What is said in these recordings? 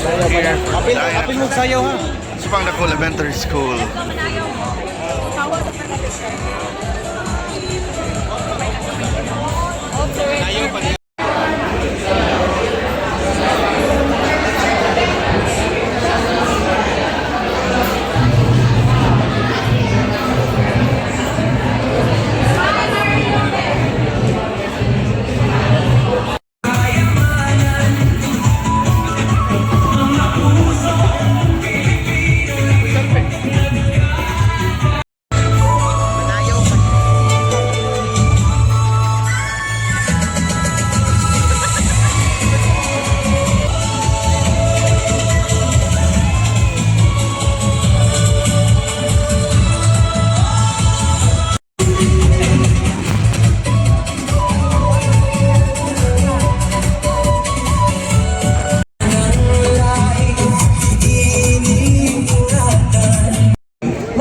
Here, Apil mo sayaw ha. Subang Dako Elementary School.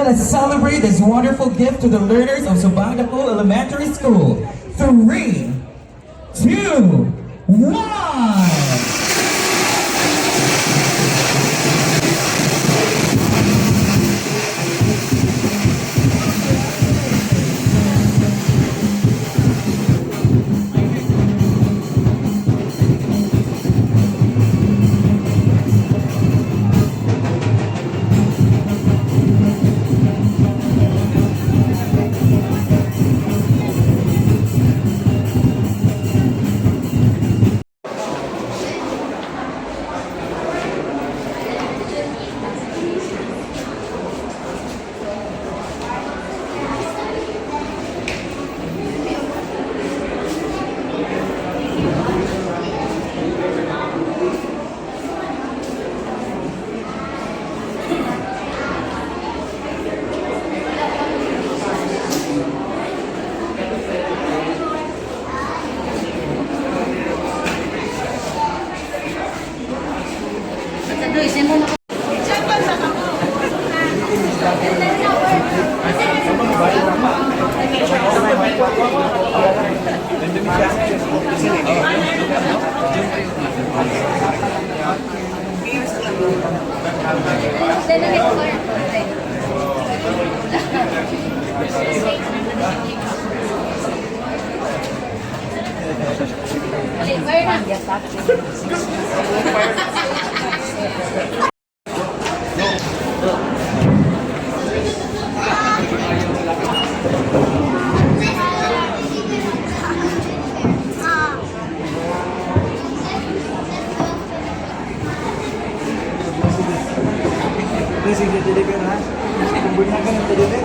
Let us celebrate this wonderful gift to the learners of Subang Dako Elementary School. 3, 2, 1. Sige, deliver ha. Kumpul na ka ng deliver.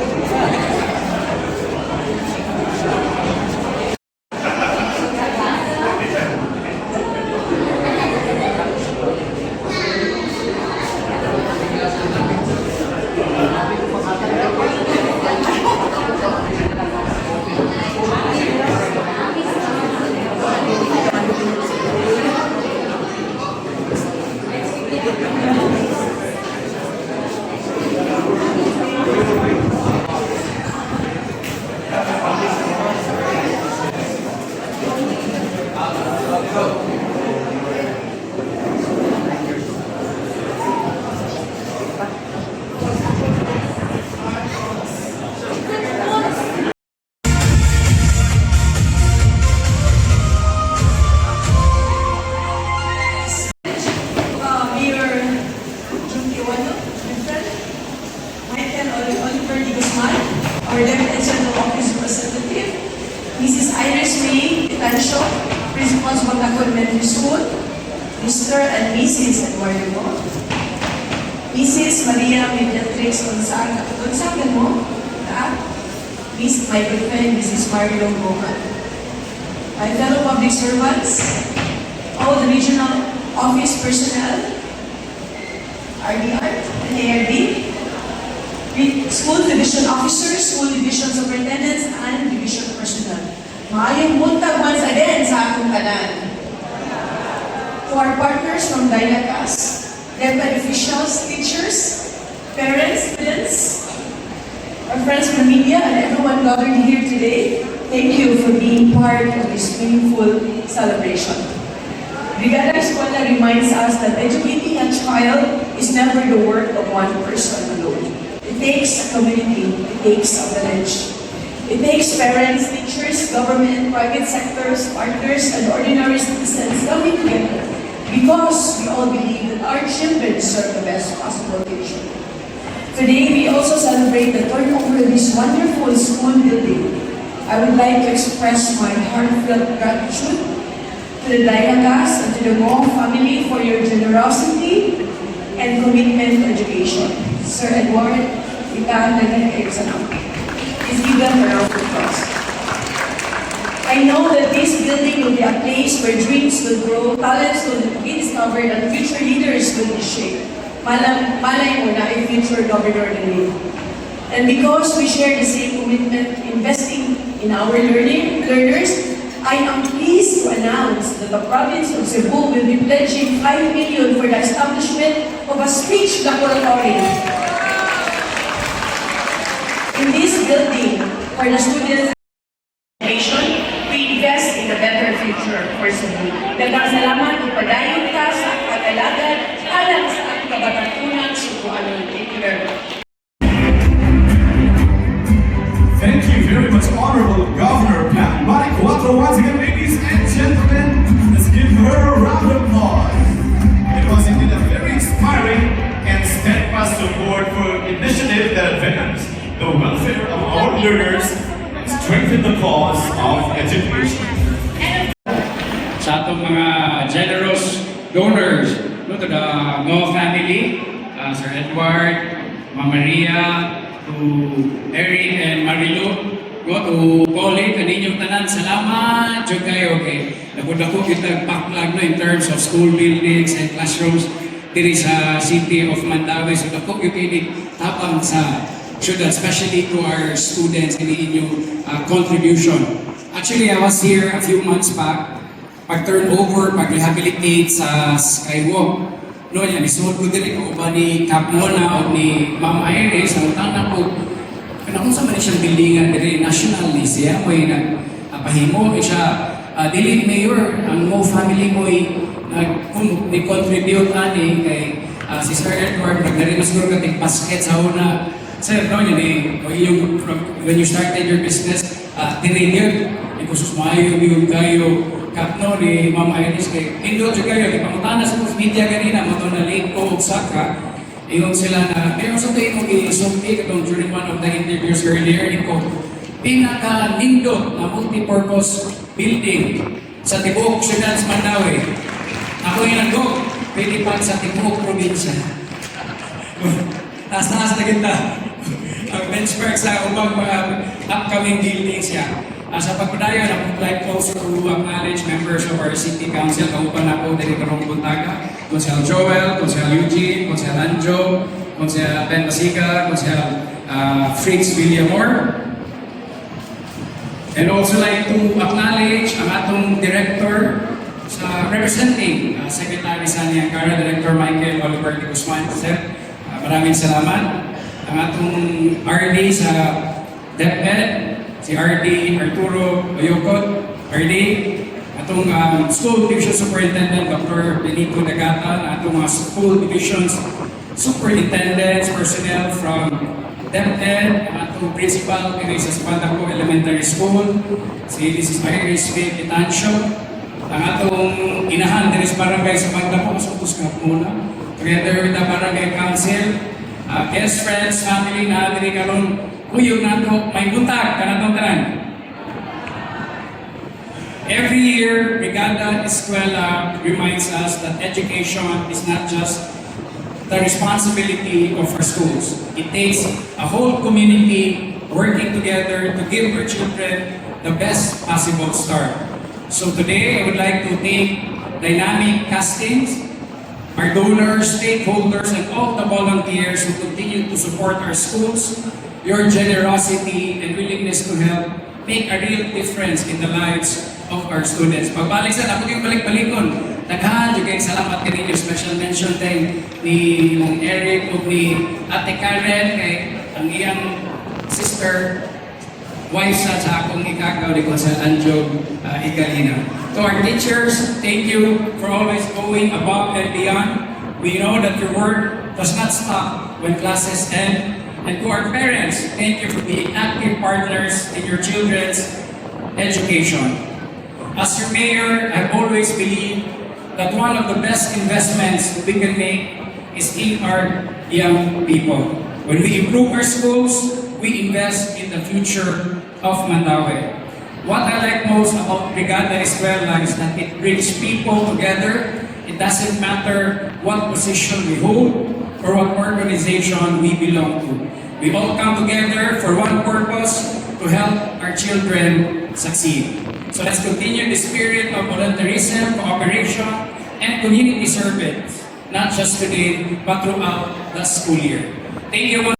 Our Deputy General Office Representative, Mrs. Iris May Itansyo, Principals of Banglaco Elementary School, Mr. and Mrs. Eduardo Mo, Mrs. Maria Mediatrix Gonzaga, mo, Miss, my good friend, Mrs. Mario Gohan. My fellow public servants, all the regional office personnel, RDR and ARD, school division officers, school division superintendents, and division personnel. Maayong buntag once again sa akong kanan. To our partners from Dynacas, deputy officials, teachers, parents, students, our friends from the media, and everyone gathered here today, thank you for being part of this meaningful celebration. Brigada Escuela reminds us that educating a child child is never the work of one person alone. It takes a community, it takes a village. It takes parents, teachers, government, private sectors, partners, and ordinary citizens coming together because we all believe that our children deserve the best possible future. Today, we also celebrate the turnover of this wonderful school building. I would like to express my heartfelt gratitude to the Dayagas and to the Mong family for your generosity and commitment to education. Sir Edward, ika nag-exam. Please give them a round of applause. I know that this building will be a place where dreams will grow, talents will be discovered, and future leaders will be shaped. Malay mo na a future governor na rin. And because we share the same commitment investing in our learners, I am pleased to announce that the province of Cebu will be pledging 5 million for the establishment of a speech laboratory. In this building, for the students' education, we invest in a better future for Cebu. Daghang salamat kung padayon ka sa pag-alagad alang sa ating kabatatunang Cebuano. Thank you very much. Thank you very much, Honorable Governor Pat Mari Cuatro. Once again, ladies and gentlemen, let's give her a round of applause. It was indeed a very inspiring and steadfast support for initiative that advanced the welfare of our learners and strengthen the cause of education. Sa atong mga generous donors, no, to the Ngo family, Sir Edward, Ma'am Maria, to Eric and Marilu, no, to Colin, kaninyong tanan, salamat jud kayo kay nagudako kita backlog no in terms of school buildings and classrooms diri sa city of Mandaue. So dako gyud kini tapang sa syudad, especially to our students in inyong contribution. Actually, I was here a few months back pag-turnover, pag-rehabilitate sa Skywalk. No, yan, isuod ko din ko ba ni Cap Mona o ni Ma'am Iris, ang utang po, kung sa man siyang bilingan din nationally siya, may nagpahimo, siya, dili mayor, ang Mo family mo nag-contribute ani kay si Sir Edward, nagdari na siguro kating basket sa una. Sir, no, yun when you started your business, tinigil, ikusus maayo, yung kayo, kapno ni Ma'am Iris kay Indo jud kayo kay pangutana sa media kanina mo to na late ko og saka ingon sila na pero sa tayo mo gisulti katong during one of the interviews earlier iko pinaka nindot na multi-purpose building sa tibuok syudad sa Mandaue. Ako yung nag-go, pwede pa sa tibuok probinsya. Taas-taas na kita ang benchmark sa ubang mga upcoming buildings siya. Sa pagpadayon, I would like also to acknowledge members of our City Council. Kaupan na po dari karong buntaga. Konsehal Joel, Konsehal Eugene, Konsehal Anjo, Konsehal Ben Basica, Konsehal Fritz Villamor. And also like to acknowledge ang atong director sa representing Secretary sa Niangara, Director Michael Oliver de Guzman. Sir, maraming salamat. Ang atong RD sa DepEd, si RD Arturo Oyokot, RD, atong School Division Superintendent Dr. Benito Dagata, atong mga School Divisions Superintendents, personnel from DepEd, atong Principal kini sa Sabadaco Elementary School, si Mrs. Iris Faith Itancio, ang atong inahan diri sa barangay sa Sabadaco, masutos ka muna, together with the Barangay Council, guest friends, family na diri karon. Kuyog nato, may buntag, kanatong tanan. Every year, Brigada Eskwela reminds us that education is not just the responsibility of our schools. It takes a whole community working together to give our children the best possible start. So today, I would like to thank Dynamic Castings, our donors, stakeholders, and all the volunteers who continue to support our schools. Your generosity and willingness to help make a real difference in the lives of our students. Pagbalik sa ako yung balik-balikon, daghan yung salamat kaninyo, special mention din ni Eric o ni Ate Karen, kay ang iyang sister, wife sa akong ikagaw ni Consel Anjo Igalina. To our teachers, thank you for always going above and beyond. We know that your work does not stop when classes end. And to our parents, thank you for being active partners in your children's education. As your mayor, I've always believed that one of the best investments we can make is in our young people. When we improve our schools, we invest in the future of Mandaue. What I like most about Brigada Escuela is that it brings people together. It doesn't matter what position we hold or what organization we belong to. We all come together for one purpose, to help our children succeed. So let's continue the spirit of volunteerism, cooperation, and community service, not just today, but throughout the school year. Thank you once